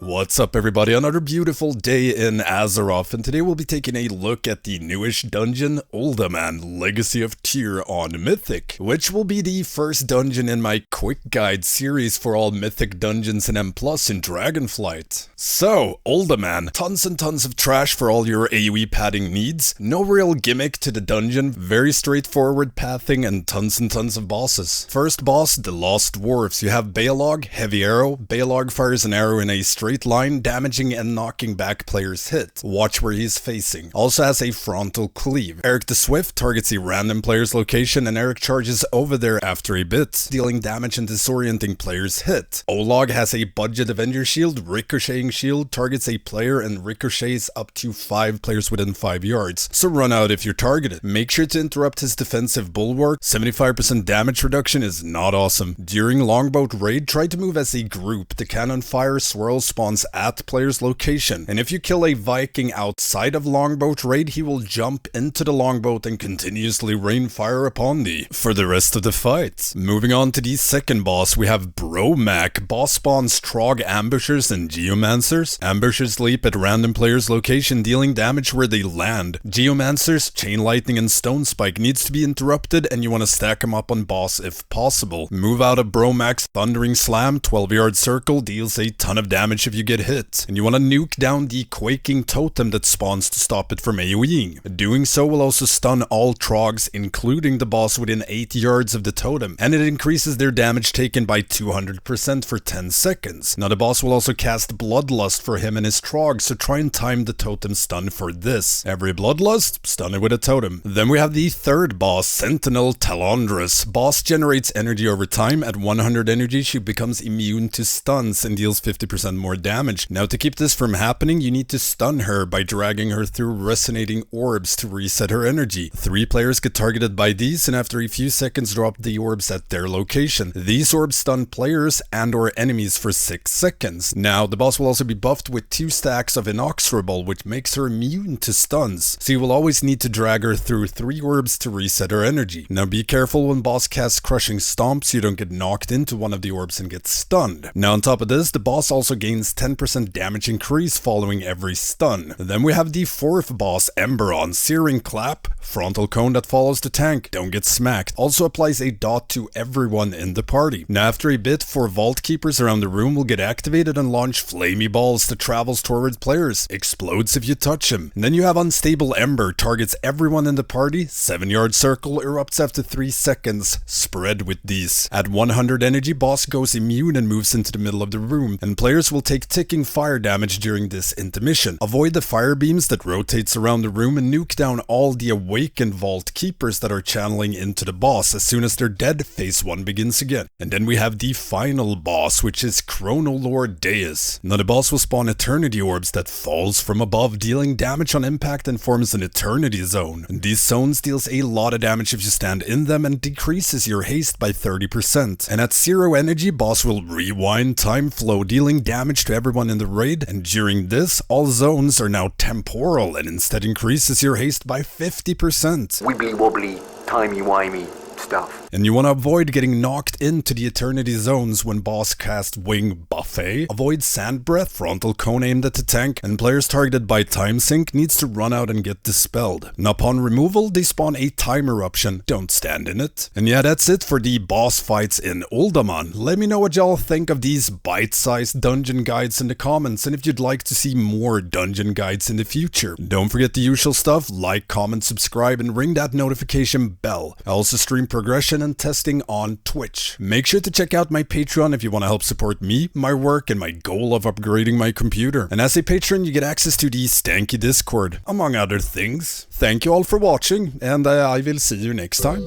What's up everybody, another beautiful day in Azeroth, and today we'll be taking a look at the newish dungeon, Uldaman, Legacy of Tyr on Mythic, which will be the first dungeon in my quick guide series for all Mythic dungeons in M+ in Dragonflight. So, Uldaman, tons and tons of trash for all your AoE padding needs, no real gimmick to the dungeon, very straightforward pathing, and tons of bosses. First boss, the Lost Dwarfs. You have Balog, Heavy Arrow. Balog fires an arrow in a straight line, damaging and knocking back players' hit. Watch where he's facing. Also has a frontal cleave. Eric the Swift targets a random player's location and Eric charges over there after a bit, dealing damage and disorienting players' hit. Olog has a budget Avenger shield, ricocheting shield, targets a player and ricochets up to 5 players within 5 yards, so run out if you're targeted. Make sure to interrupt his defensive bulwark. 75% damage reduction is not awesome. During longboat raid, try to move as a group. The cannon fire swirl spawns at player's location, and if you kill a Viking outside of longboat raid, he will jump into the longboat and continuously rain fire upon thee for the rest of the fight. Moving on to the second boss, we have BROmach. Boss spawns Trog ambushers and geomancers. Ambushers leap at random player's location, dealing damage where they land. Geomancers, chain lightning and stone spike needs to be interrupted, and you want to stack them up on boss if possible. Move out of BROmach's thundering slam. 12-yard circle deals a ton of damage if you get hit, and you want to nuke down the quaking totem that spawns to stop it from AoEing. Doing so will also stun all Trogs, including the boss, within 8 yards of the totem, and it increases their damage taken by 200% for 10 seconds. Now the boss will also cast Bloodlust for him and his Trog, so try and time the totem stun for this. Every Bloodlust, stun it with a totem. Then we have the third boss, Sentinel Talondrus. Boss generates energy over time. At 100 energy, she becomes immune to stuns and deals 50% more damage. Now to keep this from happening, you need to stun her by dragging her through resonating orbs to reset her energy. 3 players get targeted by these, and after a few seconds drop the orbs at their location. These orbs stun players and or enemies for 6 seconds. Now the boss will also be buffed with 2 stacks of Inexorable, which makes her immune to stuns, so you will always need to drag her through 3 orbs to reset her energy. Now be careful when boss casts Crushing Stomp so you don't get knocked into one of the orbs and get stunned. Now on top of this, the boss also gains 10% damage increase following every stun. Then we have the fourth boss, Emberon. Searing Clap, frontal cone that follows the tank, don't get smacked, also applies a dot to everyone in the party. Now after a bit, 4 vault keepers around the room will get activated and launch flamey balls that travels towards players, explodes if you touch him. And then you have Unstable Ember, targets everyone in the party, 7-yard circle erupts after 3 seconds, spread with these. At 100 energy, boss goes immune and moves into the middle of the room, and players will take ticking fire damage during this intermission. Avoid the fire beams that rotates around the room and nuke down all the awakened vault keepers that are channeling into the boss. As soon as they're dead, phase 1 begins again. And then we have the final boss, which is Chrono-Lord Deios. Now the boss will spawn eternity orbs that falls from above, dealing damage on impact and forms an eternity zone. And these zones deals a lot of damage if you stand in them and decreases your haste by 30%. And at 0 energy, boss will rewind time flow, dealing damage to everyone in the raid, and during this, all zones are now temporal and instead increases your haste by 50%. Wibbly wobbly, timey-wimey stuff. And you want to avoid getting knocked into the eternity zones when boss casts Wing Buffet. Avoid Sand Breath, frontal cone aimed at the tank, and players targeted by Time Sink needs to run out and get dispelled. And upon removal, they spawn a Time Eruption, don't stand in it. And yeah, that's it for the boss fights in Uldaman. Let me know what y'all think of these bite-sized dungeon guides in the comments, and if you'd like to see more dungeon guides in the future. Don't forget the usual stuff, like, comment, subscribe, and ring that notification bell. I also stream progression and testing on Twitch. Make sure to check out my Patreon if you want to help support me, my work, and my goal of upgrading my computer. And as a patron, you get access to the Stankie Discord, among other things. Thank you all for watching, and I will see you next time.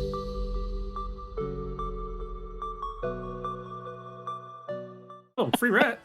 Oh, free rat.